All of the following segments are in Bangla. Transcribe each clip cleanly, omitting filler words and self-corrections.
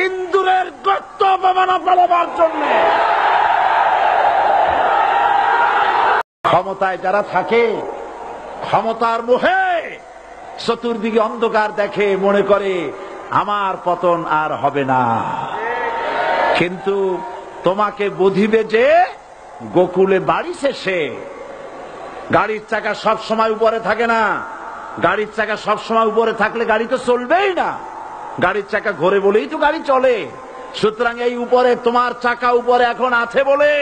ইন্দুরের গর্ত অপমানা পালাবার জন্য। ক্ষমতায় যারা থাকে, ক্ষমতার মোহে চতুর্দিকে অন্ধকার দেখে, মনে করে আমার পতন আর হবে না। কিন্তু তোমাকে বুঝিবে যে গোকুলে বাড়ি শেষে গাড়ির চাকা সব সময় উপরে থাকে না। গাড়ির চাকা সব সময় উপরে থাকলে গাড়ি তো চলবেই না। গাড়ির চাকা ঘোরে বলেই তো গাড়ি চলে। সুতরাং এই উপরে তোমার চাকা উপরে এখন আছে বলে,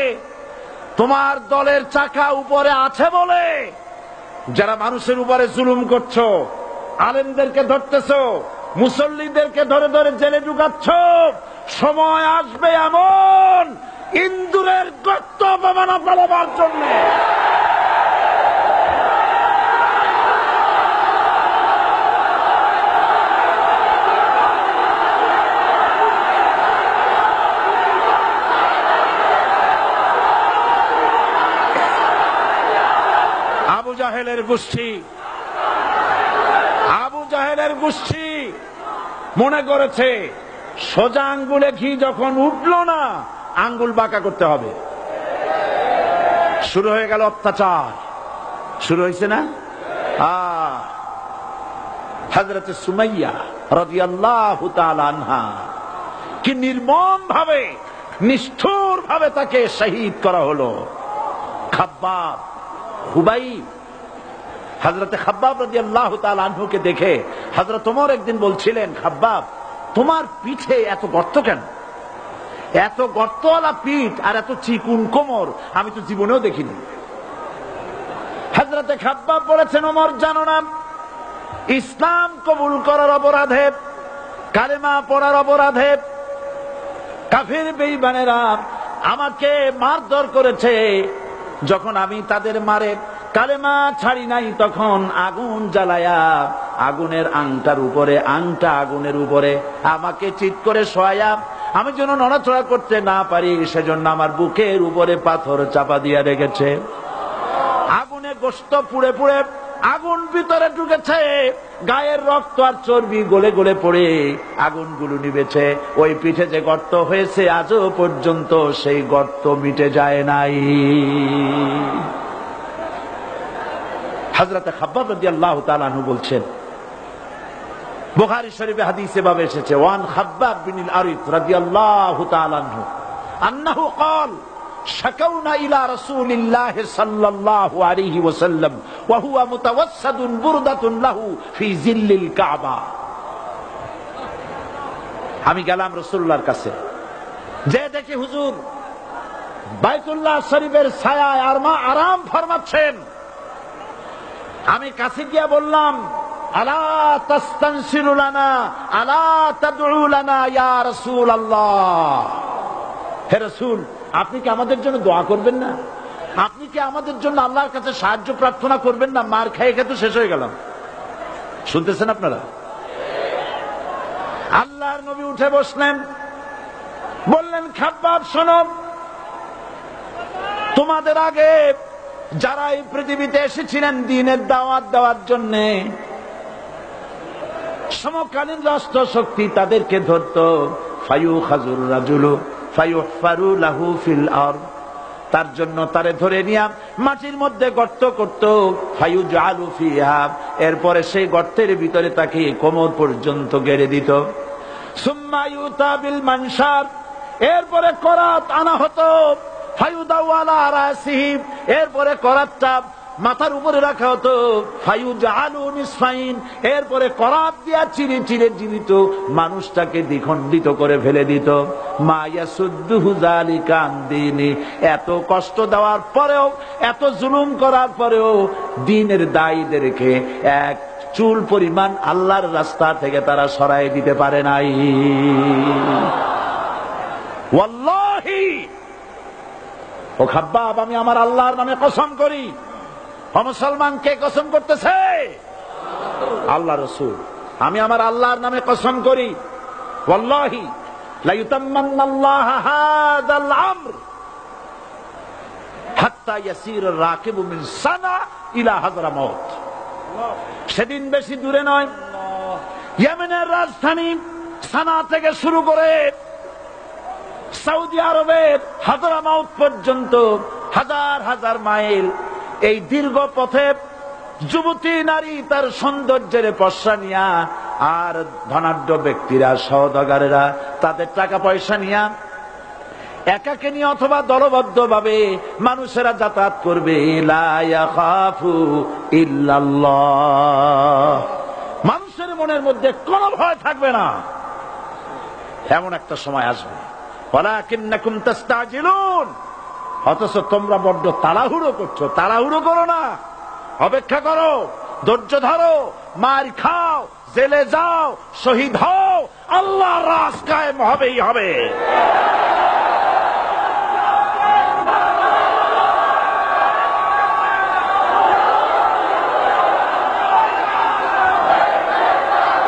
তোমার দলের চাকা উপরে আছে বলে যারা মানুষের উপরে জুলুম করছো, আলেমদেরকে ধরতেছো, মুসল্লিদেরকে ধরে ধরে জেলে ঢুকাচ্ছ, সময় আসবে এমন ইন্দুরের গর্ত অপমানা পালাবার জন্য। আবু জাহেলের গোষ্ঠী মনে করেছে সোজা আঙ্গুলে ঘি যখন উঠলো না, আঙ্গুল বাঁকা করতে হবে। শুরু হয়ে গেল অত্যাচার, শুরু হয়েছে না। হযরত সুমাইয়া রাদিয়াল্লাহু তাআলা আনহা কি নির্মম ভাবে, নিষ্ঠুর ভাবে তাকে শহীদ করা হলো। খাব্বাব, হুবাইব, হযরত খাব্বাব রাদিয়াল্লাহু তাআলা আনহুকে দেখে হযরত ওমর একদিন বলছিলেন, খাব্বাব তোমার পিঠে এত গর্ত কেন? এত গর্তওয়ালা পিঠ আর এত চিকুন কোমর আমি তো জীবনেও দেখিনি। হযরত খাব্বাব বলেছেন, ওমর জানো না, ইসলাম কবুল করার অপরাধে, কালেমা পড়ার অপরাধে কাফির বেঈমানেরা আমাকে মারধর করেছে। যখন আমি তাদের মারে কালেমা ছাড়ি নাই, তখন আগুন জ্বালায়া আগুনের আংটার উপরে, আংটা আগুনের উপরে আমাকে চিৎ করে শোয়ায়া, আমি যেন নড়াচড়া করতে না পারি সেজন্য আমার বুকের উপরে পাথর চাপা দিয়ে রেখেছে। আগুনে গোশত পুড়ে পুড়ে আগুন ভিতরে ঢুকেছে, গায়ের রক্ত আর চর্বি গলে গলে পড়ে আগুনগুলো নিবেছে। ওই পিঠে যে গর্ত হয়েছে আজও পর্যন্ত সেই গর্ত মিটে যায় নাই। হযরত খাব্বাব রাদিয়াল্লাহু তাআলা আনহু বলছেন, বুখারী শরীফে হাদিসে ভাবে এসেছে, ওয়ান খাব্বাব বিন আরিত রাদিয়াল্লাহু তাআলা আনহু আন্নাহু قال شكونا إلى رسول الله صلى الله عليه وسلم وهو متوسد بردة له في ظل الكعبة। আমি গেলাম রাসূলুল্লাহর কাছে, যে দেখি হুজুর বাইতুল্লাহ শরীফের ছায়ায় আরাম ফরমাচ্ছেন। আমি কাছে গিয়ে বললাম, আলা তাস্তানসিরু লানা আলা তাদউ লানা ইয়া রাসূলুল্লাহ, হে রাসূল আপনি কি আমাদের জন্য দোয়া করবেন না? আপনি কি আমাদের জন্য আল্লাহর কাছে সাহায্য প্রার্থনা করবেন না? মার খেয়ে খেয়ে তো শেষ হয়ে গেলাম। শুনতেছেন আপনারা? আল্লাহর নবী উঠে বসলেন, বললেন, খাব্বাব শোনো, তোমাদের আগে যারা এই পৃথিবীতে এসেছিলেন দ্বীনের দাওয়াত দেওয়ার জন্য, সমকালীন রাষ্ট্র শক্তি তাদেরকে ধরতো, ফায়ুখাজুর রাজুলু ফায়ুহফারু লাহু ফিল আরদ, তার জন্য তারে ধরে নিয়া মাটির মধ্যে গর্ত করত, ফায়ুজআলু ফিহা, এরপরে সেই গর্তের ভিতরে তাকে কোমর পর্যন্ত গেড়ে দিত। সুম্মা ইউতা বিল মানশার, এরপরে করাত আনা হতো, ফায়ুদাউ আলা রাসিহি, এরপরে করাতটা মাথার উপরে রাখা হতো, ফায়ুজআলু নিসফাইন, এরপরে করাত দিয়া চিরে চিরে জীবিত মানুষটাকে দ্বিখণ্ডিত করে ফেলে দিত। মা ইয়াসুদ্দুহু যালিকা আন দীনি, এত কষ্ট দেওয়ার পরেও, এত জুলুম করার পরেও দ্বীনের দায়ীদেরকে এক চুল পরিমাণ আল্লাহর রাস্তা থেকে তারা সরাই দিতে পারে নাই। ওয়াল্লাহি, ও খাব্বাব, আমি আমার আল্লাহর নামে কসম করি। ও মুসলমান, কে কসম করতেছে? আল্লাহ রাসূল। আমি আমার আল্লাহর নামে কসম করি, ওয়াল্লাহি লা ইউতাম্মান্নাল্লাহু হাযাল আমর হাত্তা ইয়াসির রাকিবু মিন সানা ইলা হাযরামাউত। সেদিন বেশি দূরে নয়, ইয়েমেনের রাজধানী সানা থেকে শুরু করে সৌদি আরবের হাজরামাউত পর্যন্ত হাজার হাজার মাইল এই দীর্ঘ পথে যুবতী নারী তার সৌন্দর্যের পশ্চা নিয়া আর ধনাঢ্য ব্যক্তিরা সওদাগরেরা তাদের টাকা পয়সা নিয়া একাকে নিয়ে অথবা দলবদ্ধ ভাবে মানুষেরা যাতায়াত করবে। লা ইয়াখাফু ইল্লাল্লাহ, মানুষের মনের মধ্যে কোনো ভয় থাকবে না। এমন একটা সময় আসবে ওয়ালাকিন্নাকুম তাস্তাজিলুন, অথচ তোমরা বড্ড তাড়াহুড়ো করছো। তাড়াহুড়ো করো না, অপেক্ষা করো, ধৈর্য ধরো, মার খাও, জেলে যাও, শহীদ হও, আল্লাহর রাজ কায়েম হবেই হবে।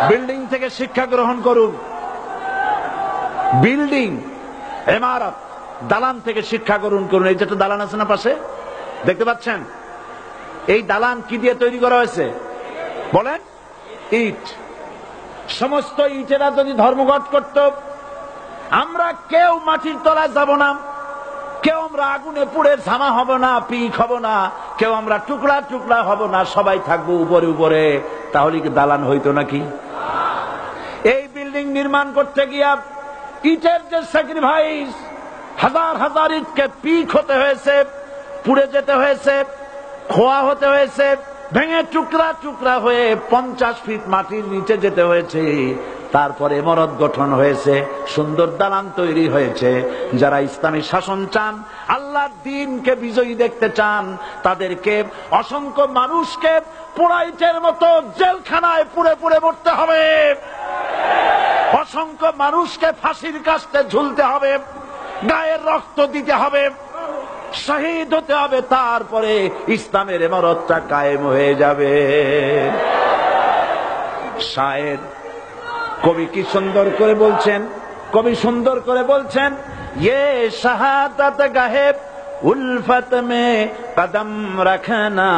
বিল্ডিং থেকে শিক্ষা গ্রহণ করুন। বিল্ডিং, ইমারত, দালান থেকে শিক্ষা গ্রহণ করুন। এই যেটা দালান আছে না পাশে, দেখতে পাচ্ছেন? এই দালান কি দিয়ে তৈরি করা হয়েছে বলেন? ইট। সমস্ত ইটেরা যদি ধর্মঘট করত, আমরা কেউ মাটির তলায় যাব না, কেউ আমরা আগুনে পুড়ে ঝামা হব না, পিক হব না, কেউ আমরা টুকরা টুকরা হব না, সবাই থাকবো উপরে উপরে, তাহলে কি দালান হইতো নাকি? এই বিল্ডিং নির্মাণ করতে গিয়া ইটের যে স্যাক্রিফাইস, হাজার হাজার ইটকে পিক হতে হয়েছে, পুড়ে যেতে হয়েছে, খোয়া হতে হয়েছে, ভেঙে টুকরা টুকরা হয়ে 50 ফিট মাটির নিচে যেতে হয়েছে, তারপরে ইমারত গঠন হয়েছে, সুন্দর দালান তৈরি হয়েছে। যারা ইসলামী শাসন চান, আল্লাহর দ্বীনকে বিজয়ী দেখতে চান, তাদেরকে অসংখ্য মানুষকে পোড়াইটের মতো জেলখানায় পুড়ে পুড়ে মরতে হবে, অসংখ্য মানুষকে ফাঁসির কাস্তে ঝুলতে হবে, গায়ের রক্ত দিতে হবে, শহীদ হতে হবে, তারপরে ইসলামের ইমারতটা কায়েম হয়ে যাবে। শায়ের কবি কি সুন্দর করে বলছেন, কবি সুন্দর করে বলছেন, ये शहादत गाहे उल्फत में कदम रखना,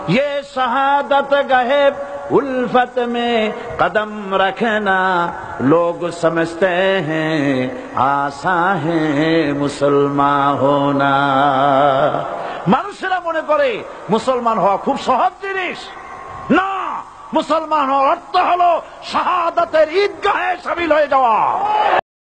ये शहादत गाहे उल्फत में कदम रखना, लोग समझते हैं आसा है मुसलमान होना। মানুষেরা মনে করে মুসলমান হওয়া খুব সহজ জিনিস। না, মুসলমান হওয়ার অর্থ হলো শাহাদাতের ঈদগাহে শামিল হয়ে যাওয়া।